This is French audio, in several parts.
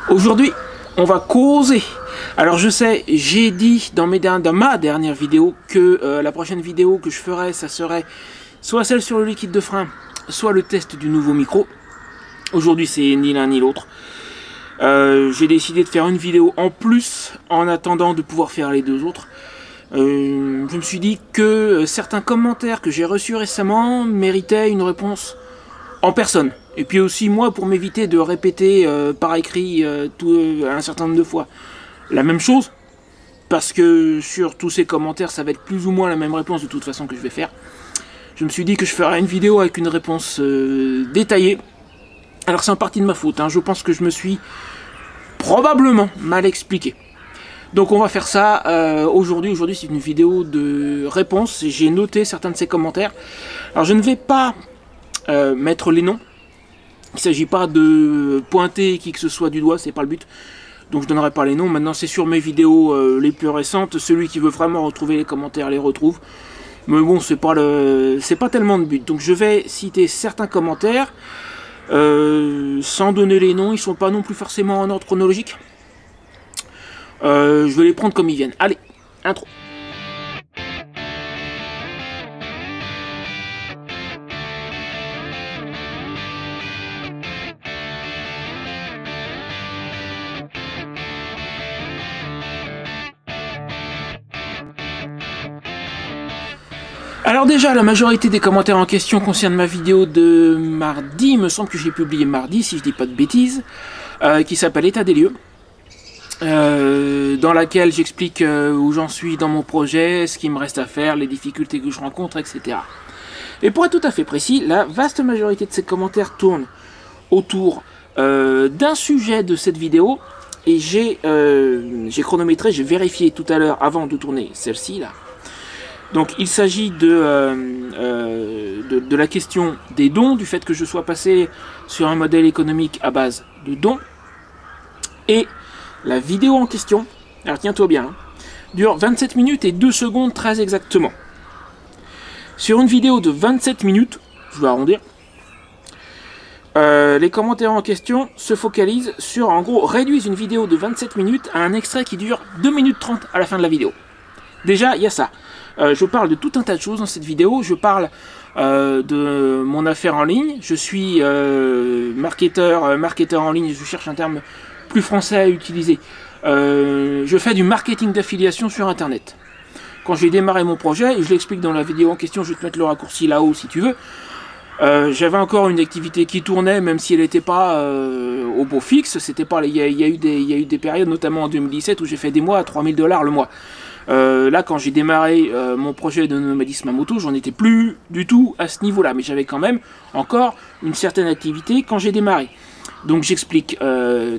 Aujourd'hui, on va causer. Alors je sais, j'ai dit dans ma dernière vidéo que la prochaine vidéo que je ferai, ça serait soit celle sur le liquide de frein, soit le test du nouveau micro. Aujourd'hui, c'est ni l'un ni l'autre. J'ai décidé de faire une vidéo en plus en attendant de pouvoir faire les deux autres. Je me suis dit que certains commentaires que j'ai reçus récemment méritaient une réponse en personne. Et puis aussi moi, pour m'éviter de répéter par écrit un certain nombre de fois la même chose, parce que sur tous ces commentaires ça va être plus ou moins la même réponse de toute façon que je vais faire. Je me suis dit que je ferais une vidéo avec une réponse détaillée. Alors c'est en partie de ma faute, hein. Je pense que je me suis probablement mal expliqué. Donc on va faire ça aujourd'hui. Aujourd'hui c'est une vidéo de réponse. J'ai noté certains de ces commentaires. Alors je ne vais pas mettre les noms. Il ne s'agit pas de pointer qui que ce soit du doigt, c'est pas le but. Donc je donnerai pas les noms. Maintenant c'est sur mes vidéos les plus récentes. Celui qui veut vraiment retrouver les commentaires les retrouve. Mais bon, c'est pas tellement le but. Donc je vais citer certains commentaires sans donner les noms. Ils sont pas non plus forcément en ordre chronologique. Je vais les prendre comme ils viennent. Allez, intro. Alors déjà, la majorité des commentaires en question concernent ma vidéo de mardi. Il me semble que j'ai publié mardi, si je dis pas de bêtises, qui s'appelle État des lieux. Dans laquelle j'explique où j'en suis dans mon projet, ce qu'il me reste à faire, les difficultés que je rencontre, etc. Et pour être tout à fait précis, la vaste majorité de ces commentaires tournent autour d'un sujet de cette vidéo. Et j'ai chronométré, j'ai vérifié tout à l'heure avant de tourner celle-ci là. Donc il s'agit de la question des dons, du fait que je sois passé sur un modèle économique à base de dons. Et la vidéo en question, alors tiens-toi bien, hein, dure 27 minutes et 2 secondes très exactement. Sur une vidéo de 27 minutes, je vais arrondir, les commentaires en question se focalisent sur, en gros, réduisent une vidéo de 27 minutes à un extrait qui dure 2 minutes 30 à la fin de la vidéo. Déjà, il y a ça. Je parle de tout un tas de choses dans cette vidéo. Je parle de mon affaire en ligne. Je suis marketeur en ligne. Je cherche un terme plus français à utiliser. Je fais du marketing d'affiliation sur Internet. Quand j'ai démarré mon projet, et je l'explique dans la vidéo en question, je vais te mettre le raccourci là-haut si tu veux. J'avais encore une activité qui tournait, même si elle n'était pas au beau fixe. Il y a eu des périodes, notamment en 2017, où j'ai fait des mois à 3000 $ le mois. Là, quand j'ai démarré mon projet de nomadisme à moto, j'en étais plus du tout à ce niveau-là, mais j'avais quand même encore une certaine activité quand j'ai démarré. Donc j'explique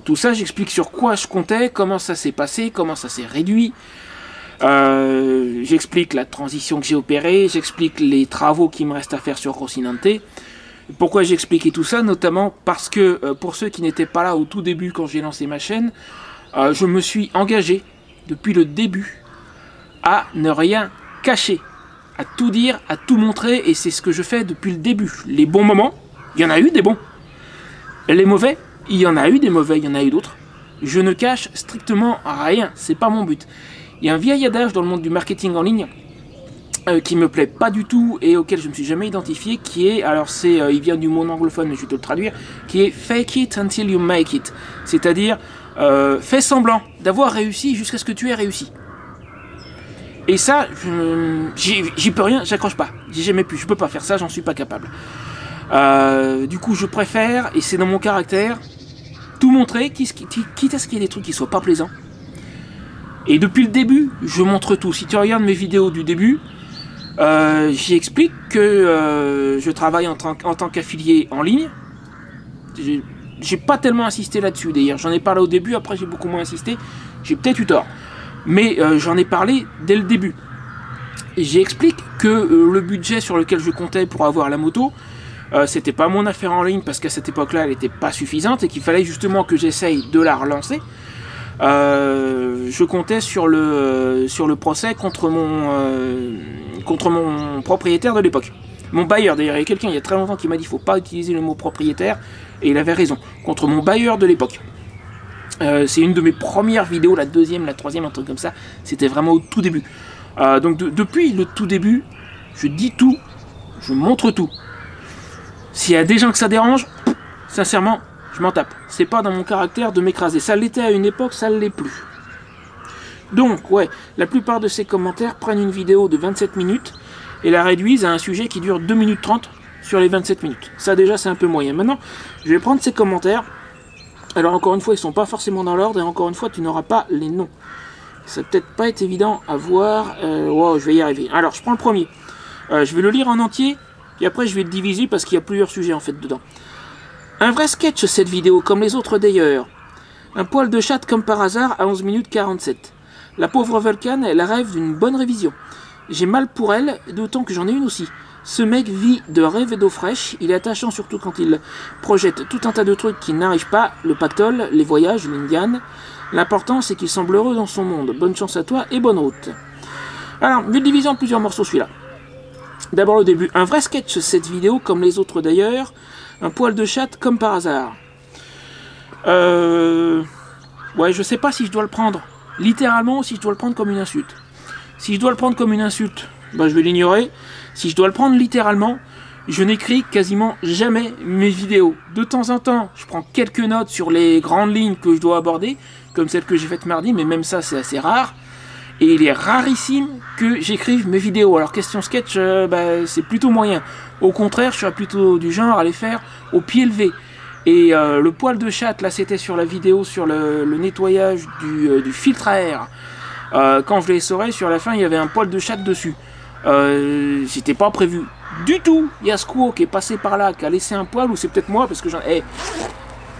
tout ça, j'explique sur quoi je comptais, comment ça s'est passé, comment ça s'est réduit. J'explique la transition que j'ai opérée, j'explique les travaux qui me restent à faire sur Rocinante. Pourquoi j'ai expliqué tout ça? Notamment parce que pour ceux qui n'étaient pas là au tout début quand j'ai lancé ma chaîne, je me suis engagé depuis le début à ne rien cacher, à tout dire, à tout montrer, et c'est ce que je fais depuis le début. Les bons moments, il y en a eu des bons. Les mauvais, il y en a eu des mauvais, il y en a eu d'autres. Je ne cache strictement rien, c'est pas mon but. Il y a un vieil adage dans le monde du marketing en ligne qui me plaît pas du tout et auquel je me suis jamais identifié, qui est, alors il vient du mot anglophone, mais je vais te le traduire, qui est fake it until you make it. C'est-à-dire, fais semblant d'avoir réussi jusqu'à ce que tu aies réussi. Et ça, j'y peux rien, j'accroche pas. J'ai jamais pu, je peux pas faire ça, j'en suis pas capable. Du coup, je préfère, et c'est dans mon caractère, tout montrer, quitte à ce qu'il y ait des trucs qui soient pas plaisants. Et depuis le début, je montre tout. Si tu regardes mes vidéos du début, j'y explique que je travaille en tant qu'affilié en ligne. J'ai pas tellement insisté là-dessus d'ailleurs. J'en ai parlé au début, après j'ai beaucoup moins insisté. J'ai peut-être eu tort. Mais j'en ai parlé dès le début. Et j'explique que le budget sur lequel je comptais pour avoir la moto, c'était pas mon affaire en ligne parce qu'à cette époque-là, elle n'était pas suffisante et qu'il fallait justement que j'essaye de la relancer. Je comptais sur le procès contre mon propriétaire de l'époque. Mon bailleur, d'ailleurs, il y a quelqu'un il y a très longtemps qui m'a dit qu'il ne faut pas utiliser le mot propriétaire, et il avait raison, contre mon bailleur de l'époque. C'est une de mes premières vidéos, la deuxième, la troisième, un truc comme ça. C'était vraiment au tout début. Donc depuis le tout début, je dis tout, je montre tout. S'il y a des gens que ça dérange, sincèrement, je m'en tape. C'est pas dans mon caractère de m'écraser. Ça l'était à une époque, ça ne l'est plus. Donc, ouais, la plupart de ces commentaires prennent une vidéo de 27 minutes et la réduisent à un sujet qui dure 2 minutes 30 sur les 27 minutes. Ça déjà, c'est un peu moyen. Maintenant, je vais prendre ces commentaires. Alors encore une fois, ils ne sont pas forcément dans l'ordre, et encore une fois, tu n'auras pas les noms. Ça va peut-être pas être évident à voir. Wow, je vais y arriver. Alors, je prends le premier. Je vais le lire en entier, et après je vais le diviser parce qu'il y a plusieurs sujets en fait dedans. Un vrai sketch cette vidéo, comme les autres d'ailleurs. Un poil de chatte comme par hasard à 11 minutes 47. La pauvre Vulcan, elle rêve d'une bonne révision. J'ai mal pour elle, d'autant que j'en ai une aussi. Ce mec vit de rêve et d'eau fraîche, il est attachant surtout quand il projette tout un tas de trucs qui n'arrivent pas, le pactole, les voyages, l'Indiane. L'important c'est qu'il semble heureux dans son monde. Bonne chance à toi et bonne route. Alors, je vais le diviser en plusieurs morceaux celui-là. D'abord le début, un vrai sketch cette vidéo, comme les autres d'ailleurs. Un poil de chatte comme par hasard. Ouais, je sais pas si je dois le prendre littéralement ou si je dois le prendre comme une insulte. Si je dois le prendre comme une insulte, bah, je vais l'ignorer. Si je dois le prendre littéralement, je n'écris quasiment jamais mes vidéos. De temps en temps, je prends quelques notes sur les grandes lignes que je dois aborder, comme celle que j'ai faite mardi, mais même ça, c'est assez rare. Et il est rarissime que j'écrive mes vidéos. Alors, question sketch, bah, c'est plutôt moyen. Au contraire, je suis plutôt du genre à les faire au pied levé. Et le poil de chatte, là, c'était sur la vidéo sur le nettoyage du filtre à air. Quand je l'ai essoré, sur la fin, il y avait un poil de chatte dessus. C'était pas prévu du tout. Il y a Squaw qui est passé par là, qui a laissé un poil, ou c'est peut-être moi, parce que j'en ai...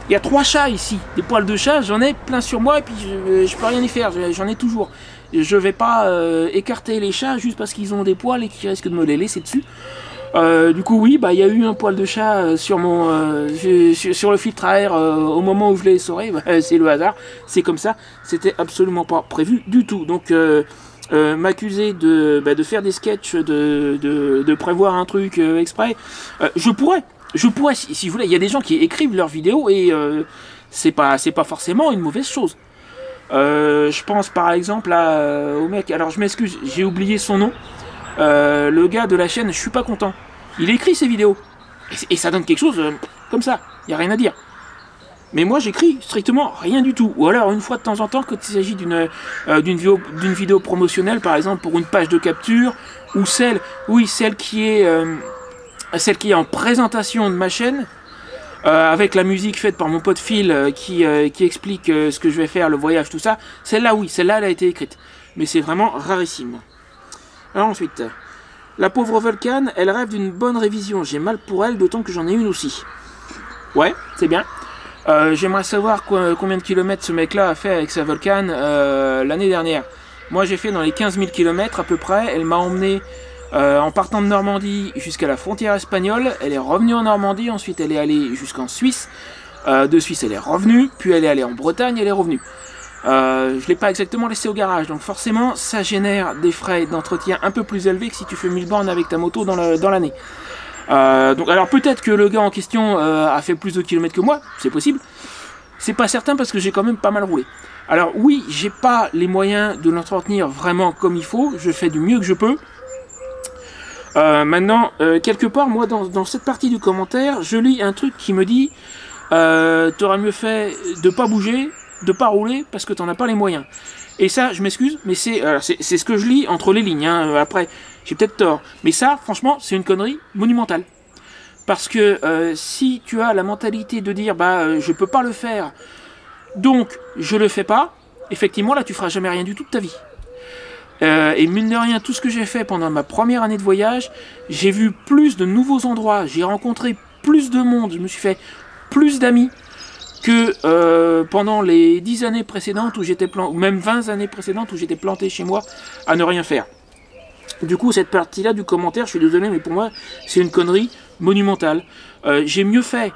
Il y a 3 chats ici, des poils de chat, j'en ai plein sur moi, et puis je peux rien y faire, j'en ai toujours. Je vais pas écarter les chats juste parce qu'ils ont des poils et qu'ils risquent de me les laisser dessus. Du coup oui, bah il y a eu un poil de chat sur mon sur le filtre à air au moment où je l'ai essoré. Bah, c'est le hasard, c'est comme ça, c'était absolument pas prévu du tout. Donc m'accuser de faire des sketchs, de prévoir un truc exprès, je pourrais si vous voulez. Il y a des gens qui écrivent leurs vidéos et c'est pas forcément une mauvaise chose. Je pense par exemple au mec, alors je m'excuse, j'ai oublié son nom, le gars de la chaîne Je suis pas content. Il écrit ses vidéos et ça donne quelque chose comme ça, il n'y a rien à dire. Mais moi j'écris strictement rien du tout. Ou alors une fois de temps en temps quand il s'agit d'une vidéo promotionnelle, par exemple pour une page de capture, ou celle qui est en présentation de ma chaîne, avec la musique faite par mon pote Phil qui explique ce que je vais faire, le voyage, tout ça. Celle-là, oui, celle-là elle a été écrite. Mais c'est vraiment rarissime. Alors ensuite, la pauvre Vulcan, elle rêve d'une bonne révision. J'ai mal pour elle, d'autant que j'en ai une aussi. Ouais, c'est bien. J'aimerais savoir combien de kilomètres ce mec-là a fait avec sa Vulcan l'année dernière. Moi, j'ai fait dans les 15 000 km à peu près. Elle m'a emmené en partant de Normandie jusqu'à la frontière espagnole. Elle est revenue en Normandie, ensuite elle est allée jusqu'en Suisse. De Suisse, elle est revenue, puis elle est allée en Bretagne, elle est revenue. Je ne l'ai pas exactement laissé au garage, donc forcément, ça génère des frais d'entretien un peu plus élevés que si tu fais 1000 bornes avec ta moto dans l'année. Donc, alors peut-être que le gars en question a fait plus de kilomètres que moi, c'est possible. C'est pas certain parce que j'ai quand même pas mal roulé. Alors oui, j'ai pas les moyens de l'entretenir vraiment comme il faut, je fais du mieux que je peux. Maintenant, quelque part, moi, dans cette partie du commentaire, je lis un truc qui me dit t'aurais mieux fait de pas bouger, de pas rouler, parce que t'en as pas les moyens. Et ça, je m'excuse, mais c'est ce que je lis entre les lignes. Hein. Après, j'ai peut-être tort. Mais ça, franchement, c'est une connerie monumentale. Parce que si tu as la mentalité de dire je peux pas le faire, donc je le fais pas, effectivement, là, tu feras jamais rien du tout de ta vie. Et mine de rien, tout ce que j'ai fait pendant ma première année de voyage, j'ai vu plus de nouveaux endroits, j'ai rencontré plus de monde, je me suis fait plus d'amis que pendant les 10 années précédentes où j'étais planté, ou même 20 années précédentes où j'étais planté chez moi à ne rien faire. Du coup, cette partie-là du commentaire, je suis désolé, mais pour moi, c'est une connerie monumentale. J'ai mieux fait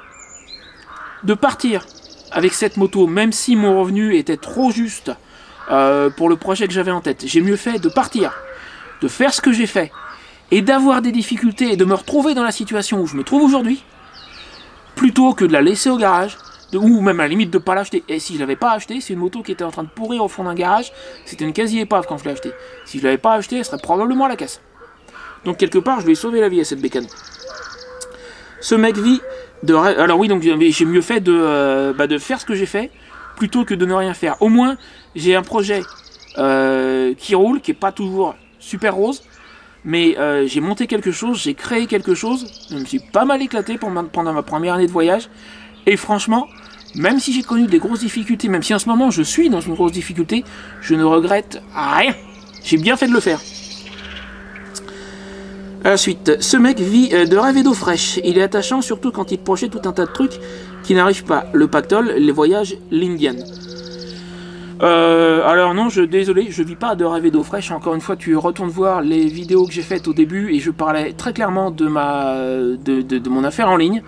de partir avec cette moto, même si mon revenu était trop juste pour le projet que j'avais en tête. J'ai mieux fait de partir, de faire ce que j'ai fait, et d'avoir des difficultés et de me retrouver dans la situation où je me trouve aujourd'hui, plutôt que de la laisser au garage, ou même à la limite de pas l'acheter. Et si je l'avais pas acheté, c'est une moto qui était en train de pourrir au fond d'un garage, c'était une quasi-épave quand je l'ai acheté. Si je l'avais pas acheté, elle serait probablement à la casse. Donc quelque part, je lui ai sauvé la vie à cette bécane. Ce mec vit de... Alors oui, donc j'ai mieux fait de faire ce que j'ai fait, plutôt que de ne rien faire. Au moins, j'ai un projet qui roule, qui est pas toujours super rose, mais j'ai monté quelque chose, j'ai créé quelque chose, je me suis pas mal éclaté pendant ma première année de voyage, et franchement, même si j'ai connu des grosses difficultés, même si en ce moment je suis dans une grosse difficulté, je ne regrette rien. J'ai bien fait de le faire. Ensuite, ce mec vit de rêve et d'eau fraîche. Il est attachant, surtout quand il projette tout un tas de trucs qui n'arrivent pas. Le pactole, les voyages, l'Indian. Alors non, désolé, je vis pas de rêve et d'eau fraîche. Encore une fois, tu retournes voir les vidéos que j'ai faites au début et je parlais très clairement de mon affaire en ligne,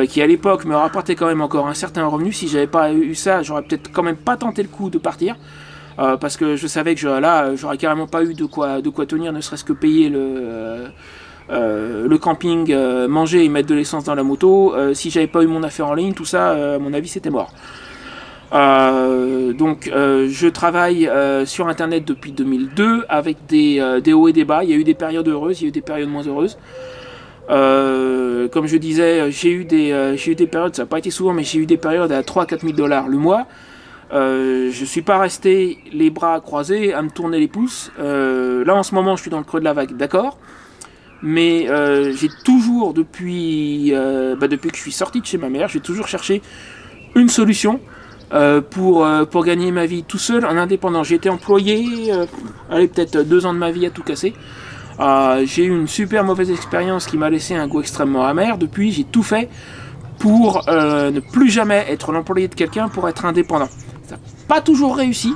qui à l'époque me rapportait quand même encore un certain revenu. Si j'avais pas eu ça, j'aurais peut-être quand même pas tenté le coup de partir. Parce que je savais que j'aurais carrément pas eu de quoi tenir, ne serait-ce que payer le camping, manger et mettre de l'essence dans la moto. Si j'avais pas eu mon affaire en ligne, tout ça, à mon avis, c'était mort. Donc je travaille sur internet depuis 2002 avec des hauts et des bas. Il y a eu des périodes heureuses, il y a eu des périodes moins heureuses. Comme je disais, j'ai eu des périodes, ça n'a pas été souvent, mais j'ai eu des périodes à 3-4 000 $ le mois. Je suis pas resté les bras croisés à me tourner les pouces. Là en ce moment je suis dans le creux de la vague, d'accord. Mais j'ai toujours, depuis que je suis sorti de chez ma mère, j'ai toujours cherché une solution pour gagner ma vie tout seul, en indépendant. J'ai été employé, peut-être 2 ans de ma vie à tout casser. J'ai eu une super mauvaise expérience qui m'a laissé un goût extrêmement amer. Depuis, j'ai tout fait pour ne plus jamais être l'employé de quelqu'un, pour être indépendant. Ça n'a pas toujours réussi.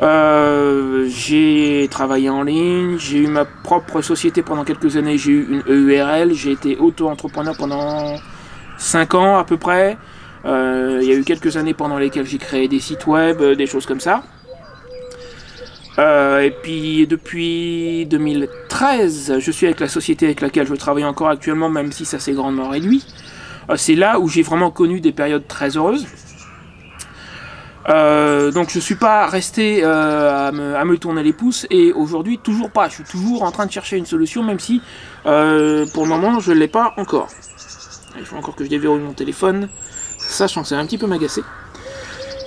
J'ai travaillé en ligne, j'ai eu ma propre société pendant quelques années, j'ai eu une EURL, j'ai été auto-entrepreneur pendant 5 ans à peu près. Il y a eu quelques années pendant lesquelles j'ai créé des sites web, des choses comme ça. Et puis depuis 2013, je suis avec la société avec laquelle je travaille encore actuellement, même si ça s'est grandement réduit. C'est là où j'ai vraiment connu des périodes très heureuses. Donc je suis pas resté à me tourner les pouces, et aujourd'hui toujours pas. Je suis toujours en train de chercher une solution, même si pour le moment je ne l'ai pas encore. Il faut encore que je déverrouille mon téléphone. Ça, je pense, c'est un petit peu m'agacer.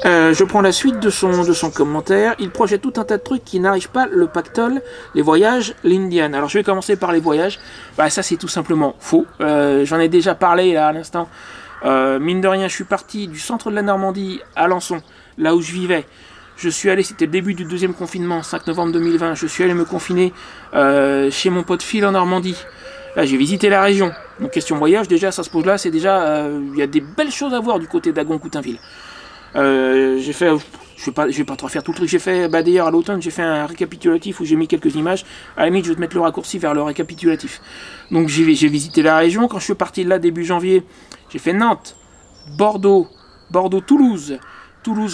Je prends la suite de son commentaire. Il projette tout un tas de trucs qui n'arrivent pas, le pactole, les voyages, l'Indian. Alors je vais commencer par les voyages. Bah ça c'est tout simplement faux. J'en ai déjà parlé là à l'instant. Mine de rien, je suis parti du centre de la Normandie à Alençon, là où je vivais. Je suis allé, c'était le début du 2e confinement, 5 novembre 2020. Je suis allé me confiner chez mon pote Phil en Normandie. Là, j'ai visité la région. Donc question voyage, déjà ça se pose là, c'est déjà il y a des belles choses à voir du côté d'Agon-Coutainville. J'ai fait, je vais pas te refaire tout le truc. J'ai fait, d'ailleurs à l'automne, j'ai fait un récapitulatif où j'ai mis quelques images. À la limite, je vais te mettre le raccourci vers le récapitulatif. Donc j'ai visité la région. Quand je suis parti de là début janvier, j'ai fait Nantes, Bordeaux, Toulouse,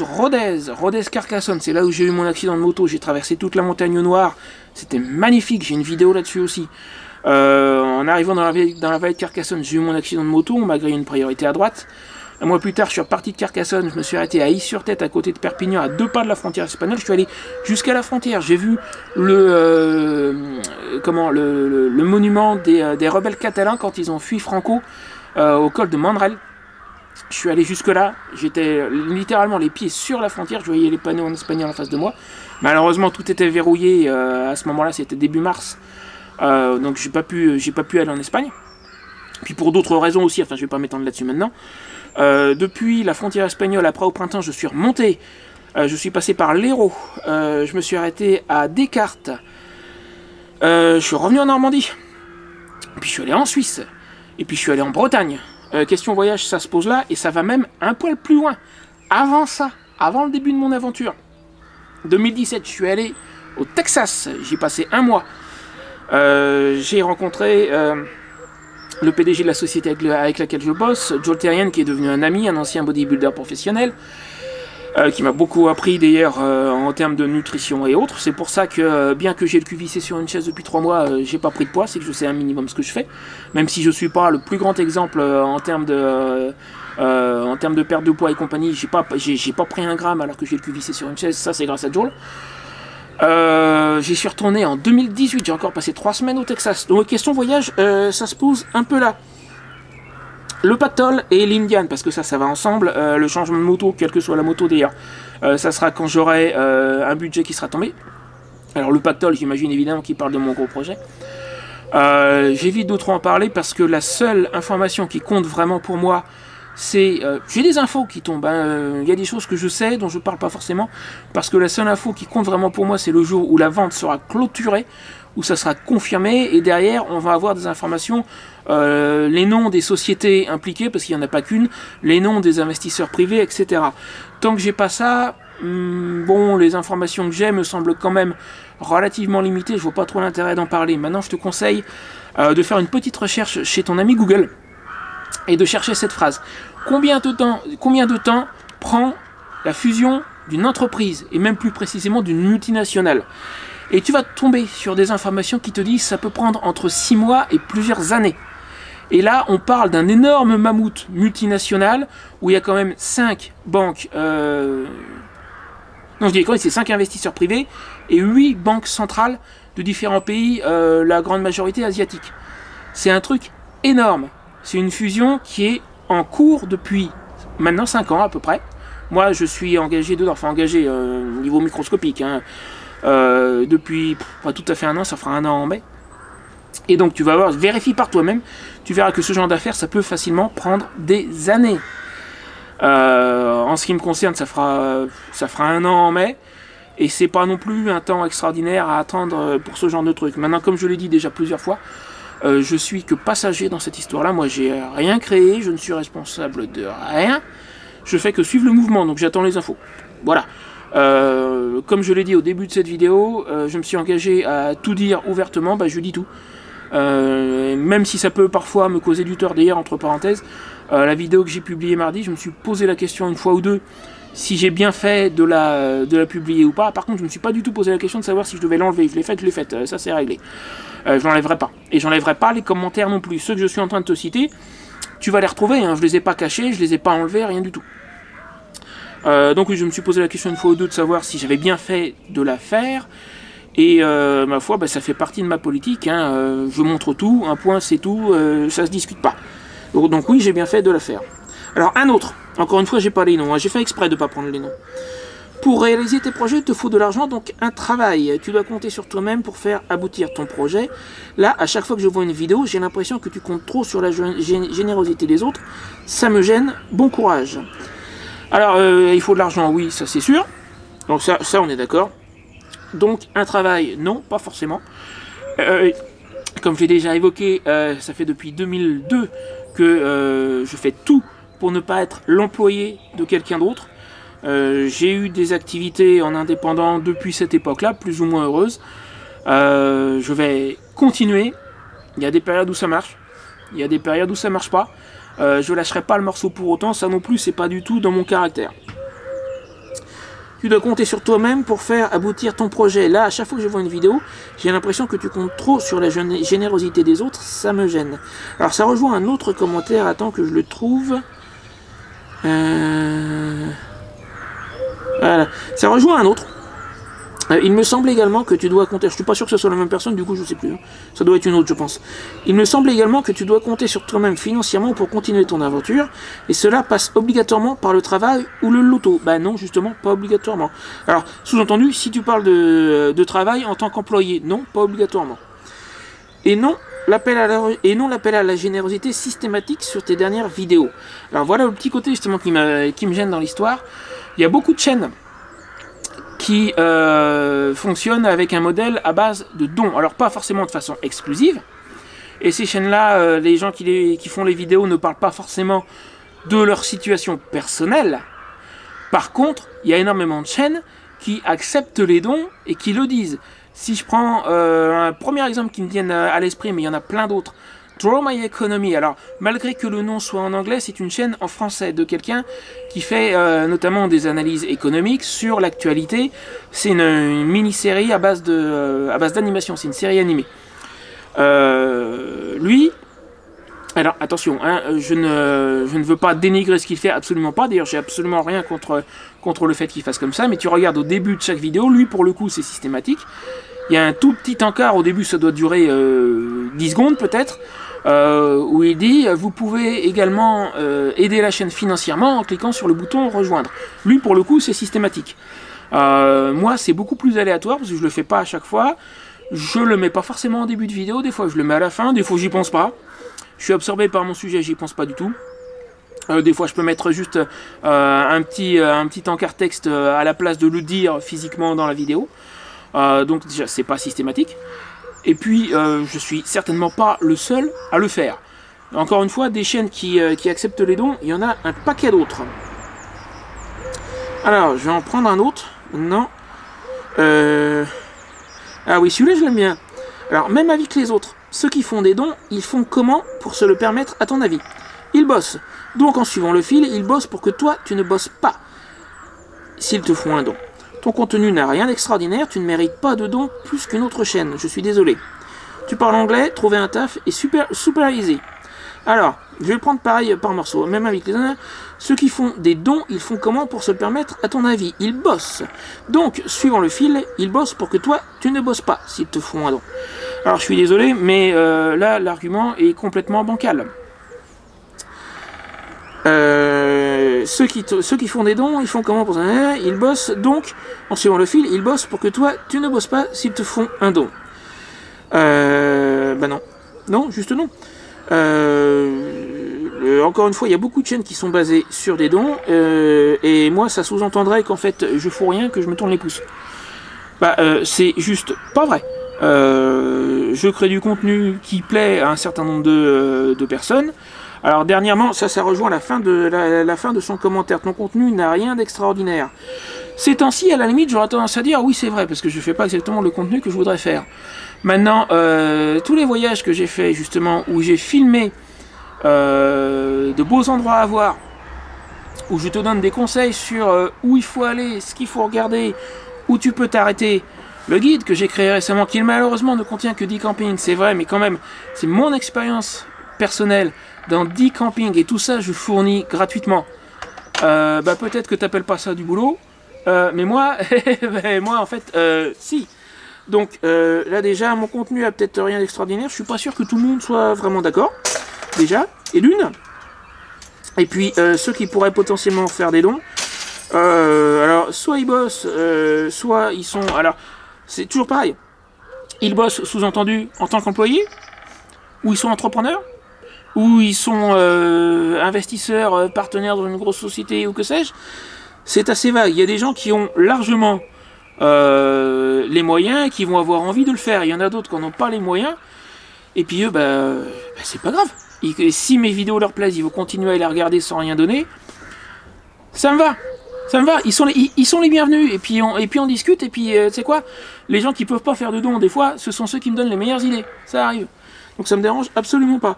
Rodez, Carcassonne. C'est là où j'ai eu mon accident de moto. J'ai traversé toute la montagne Noire. C'était magnifique. J'ai une vidéo là-dessus aussi. En arrivant dans la vallée de Carcassonne, j'ai eu mon accident de moto. On m'a grillé une priorité à droite. Un mois plus tard, je suis reparti de Carcassonne, je me suis arrêté à Is-sur-Tête, à côté de Perpignan, à 2 pas de la frontière espagnole. Je suis allé jusqu'à la frontière. J'ai vu le monument des rebelles catalans quand ils ont fui Franco au col de Mandrel. Je suis allé jusque-là. J'étais littéralement les pieds sur la frontière. Je voyais les panneaux en espagnol en face de moi. Malheureusement, tout était verrouillé. À ce moment-là, c'était début mars. Donc, j'ai pas pu aller en Espagne. Puis pour d'autres raisons aussi, enfin je vais pas m'étendre là-dessus maintenant. Depuis la frontière espagnole, après au printemps, je suis remonté. Je suis passé par l'Hérault. Je me suis arrêté à Descartes. Je suis revenu en Normandie. Puis je suis allé en Suisse. Et puis je suis allé en Bretagne. Question voyage, ça se pose là. Et ça va même un poil plus loin. Avant ça, avant le début de mon aventure, 2017, je suis allé au Texas. J'y ai passé 1 mois. J'ai rencontré... le PDG de la société avec laquelle je bosse, Joel Terrien, qui est devenu un ami, un ancien bodybuilder professionnel. qui m'a beaucoup appris d'ailleurs en termes de nutrition et autres. C'est pour ça que bien que j'ai le cul vissé sur une chaise depuis 3 mois, j'ai pas pris de poids, c'est que je sais un minimum ce que je fais. Même si je suis pas le plus grand exemple en termes de perte de poids et compagnie, j'ai pas pris 1 gramme alors que j'ai le cul vissé sur une chaise, ça c'est grâce à Joel. J'y suis retourné en 2018, j'ai encore passé 3 semaines au Texas. Donc question voyage, ça se pose un peu là. Le pactole et l'Indian, parce que ça va ensemble, le changement de moto, quelle que soit la moto d'ailleurs, ça sera quand j'aurai un budget qui sera tombé. Alors le pactole, j'imagine évidemment qu'il parle de mon gros projet. J'évite de trop en parler parce que la seule information qui compte vraiment pour moi, c'est... j'ai des infos qui tombent, il y a des choses que je sais dont je parle pas forcément, parce que la seule info qui compte vraiment pour moi, c'est le jour où la vente sera clôturée, où ça sera confirmé, et derrière on va avoir des informations, les noms des sociétés impliquées, parce qu'il n'y en a pas qu'une, les noms des investisseurs privés, etc. Tant que j'ai pas ça, bon, les informations que j'ai me semblent quand même relativement limitées, je vois pas trop l'intérêt d'en parler. Maintenant je te conseille de faire une petite recherche chez ton ami Google, et de chercher cette phrase. Combien de temps prend la fusion d'une entreprise, et même plus précisément d'une multinationale? Et tu vas tomber sur des informations qui te disent que ça peut prendre entre 6 mois et plusieurs années. Et là, on parle d'un énorme mammouth multinational où il y a quand même 5 banques... Non, je dis quand même, c'est 5 investisseurs privés et 8 banques centrales de différents pays, la grande majorité asiatique. C'est un truc énorme. C'est une fusion qui est en cours depuis maintenant 5 ans à peu près. Moi, je suis engagé dedans, enfin engagé au niveau microscopique, hein. Depuis pas tout à fait 1 an, ça fera 1 an en mai. Et donc tu vas voir, vérifie par toi-même, tu verras que ce genre d'affaires, ça peut facilement prendre des années. En ce qui me concerne, ça fera 1 an en mai, et c'est pas non plus un temps extraordinaire à attendre pour ce genre de truc. Maintenant, comme je l'ai dit déjà plusieurs fois, je suis que passager dans cette histoire-là. Moi, j'ai rien créé, je ne suis responsable de rien. Je fais que suivre le mouvement, donc j'attends les infos. Voilà. Comme je l'ai dit au début de cette vidéo, je me suis engagé à tout dire ouvertement, je dis tout. Même si ça peut parfois me causer du tort. D'ailleurs, entre parenthèses, la vidéo que j'ai publiée mardi, je me suis posé la question 1 fois ou 2 si j'ai bien fait de la publier ou pas. Par contre, je me suis pas du tout posé la question de savoir si je devais l'enlever. Je l'ai faite, ça c'est réglé. Je l'enlèverai pas. Et j'enlèverai pas les commentaires non plus. Ceux que je suis en train de te citer, tu vas les retrouver, hein. Je les ai pas cachés, je les ai pas enlevés, rien du tout. Donc oui, je me suis posé la question 1 fois ou 2 de savoir si j'avais bien fait de la faire. Et ma foi, ça fait partie de ma politique, hein. Je montre tout, un point c'est tout, ça se discute pas. Donc oui, j'ai bien fait de la faire. Alors un autre, encore une fois j'ai pas les noms, hein. J'ai fait exprès de pas prendre les noms. Pour réaliser tes projets, il te faut de l'argent, donc un travail. Tu dois compter sur toi-même pour faire aboutir ton projet. Là, à chaque fois que je vois une vidéo, j'ai l'impression que tu comptes trop sur la générosité des autres. Ça me gêne, bon courage. Alors, il faut de l'argent, oui, ça c'est sûr. Donc ça on est d'accord. Donc, un travail, non, pas forcément. Comme je l'ai déjà évoqué, ça fait depuis 2002 que je fais tout pour ne pas être l'employé de quelqu'un d'autre. J'ai eu des activités en indépendant depuis cette époque-là, plus ou moins heureuses. Je vais continuer. Il y a des périodes où ça marche. Il y a des périodes où ça marche pas. Je lâcherai pas le morceau pour autant. Ça non plus, c'est pas du tout dans mon caractère. Tu dois compter sur toi-même pour faire aboutir ton projet. Là, à chaque fois que je vois une vidéo, j'ai l'impression que tu comptes trop sur la générosité des autres. Ça me gêne. Alors, ça rejoint un autre commentaire. Attends que je le trouve. Voilà. Ça rejoint un autre. Il me semble également que tu dois compter... Je suis pas sûr que ce soit la même personne, du coup je sais plus. Hein. Ça doit être une autre, je pense. Il me semble également que tu dois compter sur toi-même financièrement pour continuer ton aventure. Et cela passe obligatoirement par le travail ou le loto. Non, justement, pas obligatoirement. Alors, sous-entendu, si tu parles de travail en tant qu'employé, non, pas obligatoirement. Et non, l'appel à la générosité systématique sur tes dernières vidéos. Alors voilà le petit côté justement qui me gêne dans l'histoire. Il y a beaucoup de chaînes qui fonctionnent avec un modèle à base de dons. Alors pas forcément de façon exclusive. Et ces chaînes-là, les gens qui font les vidéos ne parlent pas forcément de leur situation personnelle. Par contre, il y a énormément de chaînes qui acceptent les dons et qui le disent. Si je prends un premier exemple qui me vient à l'esprit, mais il y en a plein d'autres, Draw My Economy. Alors, malgré que le nom soit en anglais, c'est une chaîne en français de quelqu'un qui fait notamment des analyses économiques sur l'actualité. C'est une mini-série à base d'animation, c'est une série animée. Lui, alors attention, hein, je ne veux pas dénigrer ce qu'il fait, absolument pas. D'ailleurs, j'ai absolument rien contre le fait qu'il fasse comme ça. Mais tu regardes au début de chaque vidéo, lui pour le coup c'est systématique. Il y a un tout petit encart, au début ça doit durer 10 secondes peut-être, où il dit vous pouvez également aider la chaîne financièrement en cliquant sur le bouton rejoindre. Lui pour le coup c'est systématique. Moi c'est beaucoup plus aléatoire parce que je le fais pas à chaque fois. Je le mets pas forcément en début de vidéo, des fois je le mets à la fin, des fois j'y pense pas. Je suis absorbé par mon sujet, j'y pense pas du tout. Des fois je peux mettre juste un petit encart texte à la place de le dire physiquement dans la vidéo. Donc déjà c'est pas systématique. Et puis je suis certainement pas le seul à le faire. Encore une fois, des chaînes qui acceptent les dons, il y en a un paquet d'autres. Alors je vais en prendre un autre. Non. Ah oui, celui-là je l'aime bien. Alors même avec les autres, ceux qui font des dons, ils font comment pour se le permettre à ton avis? Ils bossent. Donc en suivant le fil, ils bossent pour que toi tu ne bosses pas. S'ils te font un don. Ton contenu n'a rien d'extraordinaire, tu ne mérites pas de don plus qu'une autre chaîne, je suis désolé. Tu parles anglais, trouver un taf est super easy. Alors, je vais le prendre pareil par morceau, même avec les uns. Ceux qui font des dons, ils font comment pour se le permettre à ton avis? Ils bossent. Donc, suivant le fil, ils bossent pour que toi, tu ne bosses pas, s'ils te font un don. Alors, je suis désolé, mais là, l'argument est complètement bancal. Ceux qui font des dons, ils font comment pour ça? Ils bossent, donc, en suivant le fil, ils bossent pour que toi, tu ne bosses pas s'ils te font un don. Bah non. Non, juste non. Encore une fois, il y a beaucoup de chaînes qui sont basées sur des dons, et moi, ça sous-entendrait qu'en fait, je fous rien, que je me tourne les pouces. Bah, c'est juste pas vrai. Je crée du contenu qui plaît à un certain nombre de personnes. Alors dernièrement, ça rejoint la fin de son commentaire. Ton contenu n'a rien d'extraordinaire. Ces temps-ci, à la limite, j'aurais tendance à dire oui, c'est vrai, parce que je fais pas exactement le contenu que je voudrais faire. Maintenant, tous les voyages que j'ai fait justement, où j'ai filmé de beaux endroits à voir, où je te donne des conseils sur où il faut aller, ce qu'il faut regarder, où tu peux t'arrêter. Le guide que j'ai créé récemment, qui malheureusement ne contient que 10 campings, c'est vrai, mais quand même, c'est mon expérience personnelle dans 10 campings, et tout ça, je fournis gratuitement. Bah peut-être que t'appelles pas ça du boulot, mais moi, moi en fait, si. Donc là déjà, mon contenu a peut-être rien d'extraordinaire, je suis pas sûr que tout le monde soit vraiment d'accord, déjà, et d'une. Et puis, ceux qui pourraient potentiellement faire des dons, alors, soit ils bossent, soit ils sont... Alors, c'est toujours pareil. Ils bossent, sous-entendu, en tant qu'employés, ou ils sont entrepreneurs, ou ils sont investisseurs, partenaires dans une grosse société, ou que sais-je. C'est assez vague. Il y a des gens qui ont largement les moyens, et qui vont avoir envie de le faire. Il y en a d'autres qui n'ont pas les moyens, et puis eux, c'est pas grave. Et si mes vidéos leur plaisent, ils vont continuer à les regarder sans rien donner. Ça me va. Ça me va, ils sont les bienvenus, et puis on discute, et puis tu sais quoi, les gens qui peuvent pas faire de dons, des fois, ce sont ceux qui me donnent les meilleures idées, ça arrive. Donc ça me dérange absolument pas.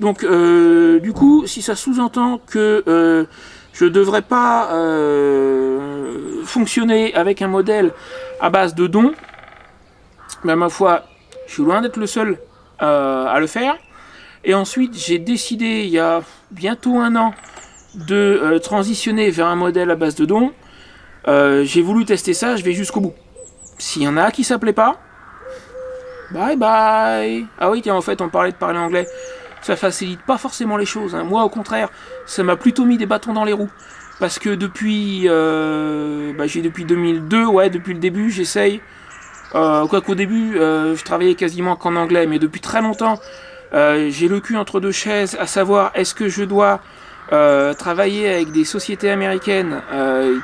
Donc du coup, si ça sous-entend que je devrais pas fonctionner avec un modèle à base de dons, ben ma foi, je suis loin d'être le seul à le faire. Et ensuite, j'ai décidé, il y a bientôt un an, de transitionner vers un modèle à base de dons. J'ai voulu tester ça, je vais jusqu'au bout. S'il y en a qui ça plaît pas, bye bye. Ah oui, tiens, en fait, on parlait de parler anglais. Ça facilite pas forcément les choses, hein. Moi, au contraire, ça m'a plutôt mis des bâtons dans les roues. Parce que depuis, j'ai depuis 2002, ouais, depuis le début, j'essaye. Quoi qu'au début, je travaillais quasiment qu'en anglais, mais depuis très longtemps, j'ai le cul entre deux chaises, à savoir, est-ce que je dois travailler avec des sociétés américaines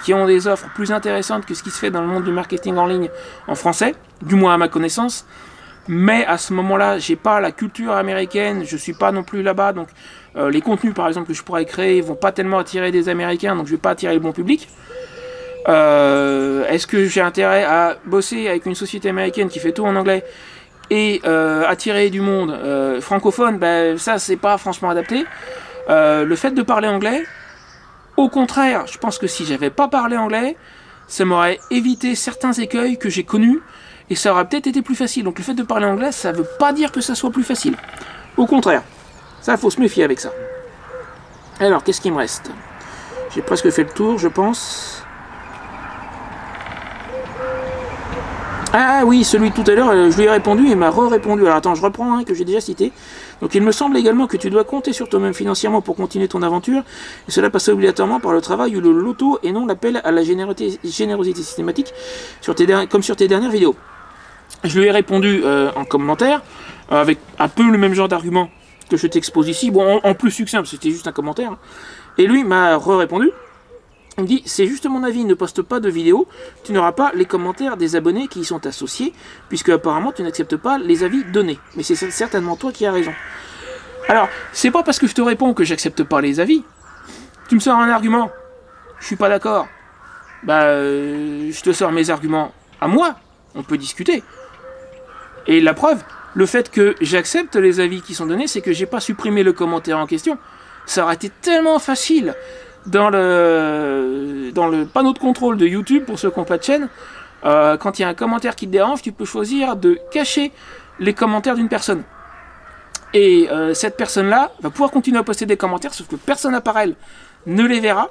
qui ont des offres plus intéressantes que ce qui se fait dans le monde du marketing en ligne en français, du moins à ma connaissance. Mais à ce moment-là, j'ai pas la culture américaine, je suis pas non plus là-bas, donc les contenus par exemple que je pourrais créer vont pas tellement attirer des Américains, donc je vais pas attirer le bon public. Est-ce que j'ai intérêt à bosser avec une société américaine qui fait tout en anglais, et attirer du monde francophone, ben, ça c'est pas franchement adapté. Le fait de parler anglais, au contraire, je pense que si j'avais pas parlé anglais, ça m'aurait évité certains écueils que j'ai connus, et ça aurait peut-être été plus facile. Donc le fait de parler anglais, ça veut pas dire que ça soit plus facile. Au contraire, ça faut se méfier avec ça. Alors, qu'est-ce qu'il me reste? J'ai presque fait le tour, je pense. Ah oui, celui de tout à l'heure, je lui ai répondu et il m'a re-répondu. Alors attends, je reprends un que j'ai déjà cité. Donc il me semble également que tu dois compter sur toi-même financièrement pour continuer ton aventure. Et cela passe obligatoirement par le travail ou le loto et non l'appel à la générosité systématique comme sur tes dernières vidéos. Je lui ai répondu en commentaire, avec un peu le même genre d'argument que je t'expose ici. Bon, en plus succinct, c'était juste un commentaire. Et lui m'a répondu. Il me dit, c'est juste mon avis, ne poste pas de vidéos, tu n'auras pas les commentaires des abonnés qui y sont associés, puisque apparemment tu n'acceptes pas les avis donnés. Mais c'est certainement toi qui as raison. Alors, c'est pas parce que je te réponds que j'accepte pas les avis. Tu me sors un argument, je suis pas d'accord. Bah, je te sors mes arguments à moi, on peut discuter. Et la preuve, le fait que j'accepte les avis qui sont donnés, c'est que j'ai pas supprimé le commentaire en question. Ça aurait été tellement facile dans le panneau de contrôle de YouTube, pour ceux qui n'ont pas de chaîne, quand il y a un commentaire qui te dérange, tu peux choisir de cacher les commentaires d'une personne. Et cette personne-là va pouvoir continuer à poster des commentaires, sauf que personne à part elle ne les verra.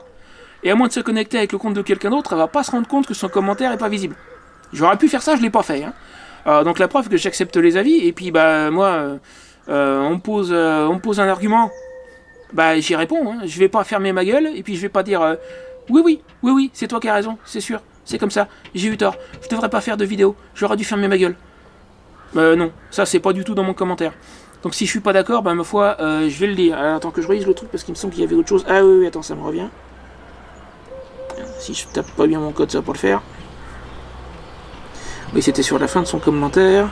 Et à moins de se connecter avec le compte de quelqu'un d'autre, elle va pas se rendre compte que son commentaire n'est pas visible. J'aurais pu faire ça, je ne l'ai pas fait. Hein. Donc la preuve que j'accepte les avis, et puis bah moi, on me pose un argument. Bah j'y réponds, hein. Je vais pas fermer ma gueule, et puis je vais pas dire oui, c'est toi qui as raison, c'est sûr, c'est comme ça, j'ai eu tort, je devrais pas faire de vidéo, j'aurais dû fermer ma gueule. Non, ça c'est pas du tout dans mon commentaire. Donc si je suis pas d'accord, bah ma foi, je vais le dire. Alors, attends que je relise le truc parce qu'il me semble qu'il y avait autre chose. Ah oui, attends, ça me revient. Si je tape pas bien mon code, ça va pas le faire. Oui, c'était sur la fin de son commentaire.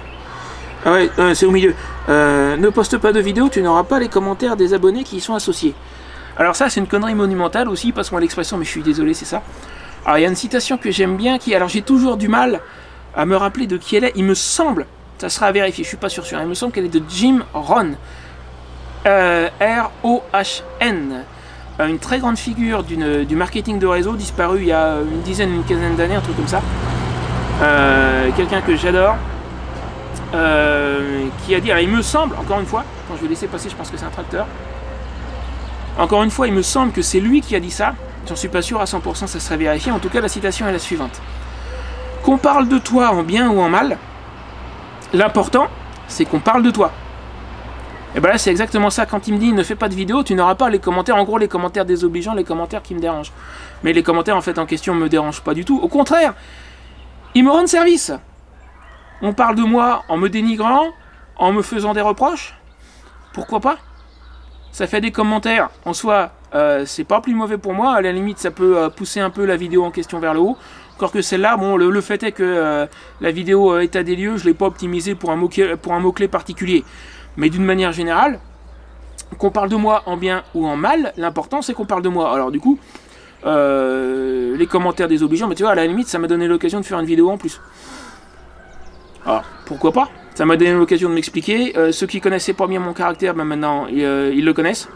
Ah ouais, c'est au milieu. Ne poste pas de vidéo, tu n'auras pas les commentaires des abonnés qui y sont associés. Alors ça, c'est une connerie monumentale aussi, passe-moi l'expression, mais je suis désolé, c'est ça. Alors il y a une citation que j'aime bien, alors j'ai toujours du mal à me rappeler de qui elle est. Il me semble, ça sera à vérifier, je suis pas sûr, il me semble qu'elle est de Jim Rohn. R-O-H-N. Une très grande figure du marketing de réseau, disparu il y a une quinzaine d'années, un truc comme ça. Quelqu'un que j'adore. Qui a dit, alors il me semble, encore une fois, quand je vais laisser passer, je pense que c'est un tracteur. Encore une fois, il me semble que c'est lui qui a dit ça. J'en suis pas sûr à 100%, ça serait vérifié. En tout cas, la citation est la suivante. Qu'on parle de toi en bien ou en mal, l'important, c'est qu'on parle de toi. Et ben là, c'est exactement ça. Quand il me dit, ne fais pas de vidéo, tu n'auras pas les commentaires, en gros, les commentaires désobligeants, les commentaires qui me dérangent. Mais les commentaires, en fait, en question, me dérangent pas du tout. Au contraire, ils me rendent service. On parle de moi en me dénigrant, en me faisant des reproches. Pourquoi pas? Ça fait des commentaires. En soi, c'est pas plus mauvais pour moi. À la limite, ça peut pousser un peu la vidéo en question vers le haut. Encore que celle-là, bon, le fait est que la vidéo état des lieux, je l'ai pas optimisée pour un mot-clé particulier. Mais d'une manière générale, qu'on parle de moi en bien ou en mal, l'important c'est qu'on parle de moi. Alors du coup, les commentaires désobligeants, mais tu vois, à la limite, ça m'a donné l'occasion de faire une vidéo en plus. Alors, pourquoi pas? Ça m'a donné l'occasion de m'expliquer. Ceux qui connaissaient pas bien mon caractère, ben maintenant, ils le connaissent.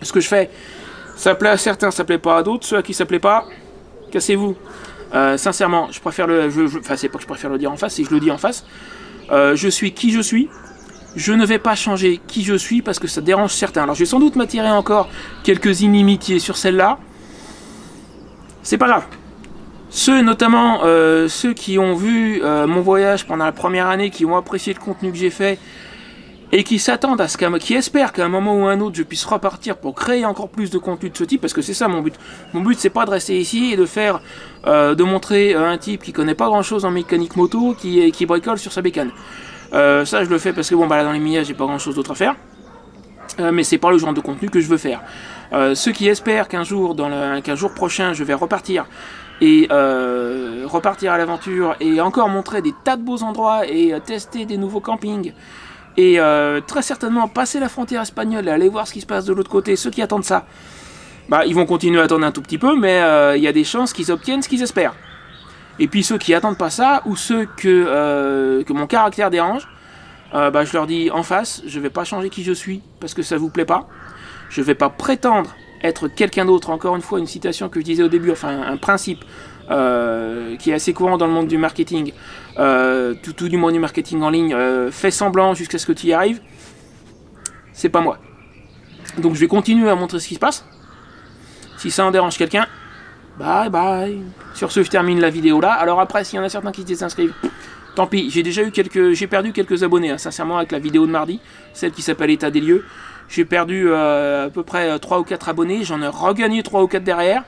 Ce que je fais, ça plaît à certains, ça plaît pas à d'autres. Ceux à qui ça plaît pas, cassez-vous. Sincèrement, je préfère enfin, c'est pas que je préfère le dire en face, c'est que je le dis en face. Je suis qui je suis. Je ne vais pas changer qui je suis parce que ça dérange certains. Alors, je vais sans doute m'attirer encore quelques inimitiés sur celle-là. C'est pas grave. Ceux, notamment, ceux qui ont vu mon voyage pendant la première année, qui ont apprécié le contenu que j'ai fait, et qui s'attendent à qui espèrent qu'à un moment ou à un autre, je puisse repartir pour créer encore plus de contenu de ce type, parce que c'est ça mon but. Mon but, c'est pas de rester ici et de montrer un type qui connaît pas grand-chose en mécanique moto, qui bricole sur sa bécane. Ça, je le fais parce que, bon, bah, là, dans les milliards, j'ai pas grand-chose d'autre à faire. Mais c'est pas le genre de contenu que je veux faire. Ceux qui espèrent qu'un jour prochain, je vais repartir et repartir à l'aventure et encore montrer des tas de beaux endroits et tester des nouveaux campings et très certainement passer la frontière espagnole et aller voir ce qui se passe de l'autre côté, ceux qui attendent ça, bah, ils vont continuer à attendre un tout petit peu, mais il y a des chances qu'ils obtiennent ce qu'ils espèrent. Et puis ceux qui attendent pas ça, ou ceux que mon caractère dérange, je leur dis en face, je vais pas changer qui je suis parce que ça vous plaît pas. Je vais pas prétendre être quelqu'un d'autre. Encore une fois, une citation que je disais au début, enfin un principe qui est assez courant dans le monde du marketing, tout du monde du marketing en ligne, fais semblant jusqu'à ce que tu y arrives. C'est pas moi. Donc je vais continuer à montrer ce qui se passe. Si ça en dérange quelqu'un, bye bye. Sur ce, je termine la vidéo là. Alors après, s'il y en a certains qui se désinscrivent, tant pis. J'ai perdu quelques abonnés, hein, sincèrement, avec la vidéo de mardi, celle qui s'appelle État des lieux. J'ai perdu à peu près 3 ou 4 abonnés. J'en ai regagné 3 ou 4 derrière.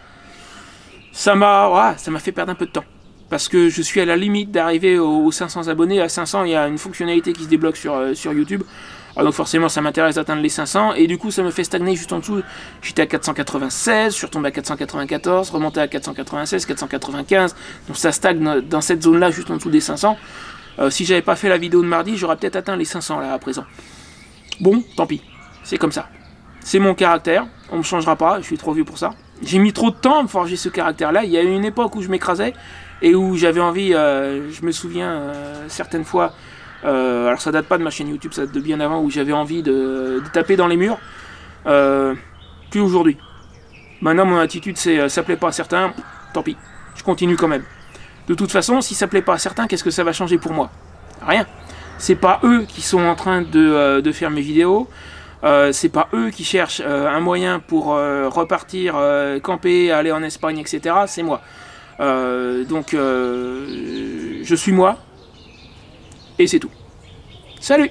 Ça m'a fait perdre un peu de temps. Parce que je suis à la limite d'arriver aux 500 abonnés. À 500, il y a une fonctionnalité qui se débloque sur YouTube. Alors donc forcément, ça m'intéresse d'atteindre les 500. Et du coup, ça me fait stagner juste en dessous. J'étais à 496, je suis retombé à 494, remonté à 496, 495. Donc ça stagne dans cette zone-là, juste en dessous des 500. Si j'avais pas fait la vidéo de mardi, j'aurais peut-être atteint les 500 là à présent. Bon, tant pis. C'est comme ça. C'est mon caractère. On ne me changera pas. Je suis trop vieux pour ça. J'ai mis trop de temps à me forger ce caractère-là. Il y a eu une époque où je m'écrasais et où j'avais envie, je me souviens certaines fois, alors ça date pas de ma chaîne YouTube, ça date de bien avant, où j'avais envie de taper dans les murs. Plus aujourd'hui. Maintenant, mon attitude, c'est ça plaît pas à certains, tant pis. Je continue quand même. De toute façon, si ça plaît pas à certains, qu'est-ce que ça va changer pour moi? Rien. C'est pas eux qui sont en train de faire mes vidéos. C'est pas eux qui cherchent un moyen pour repartir, camper, aller en Espagne, etc. C'est moi. Donc, je suis moi. Et c'est tout. Salut!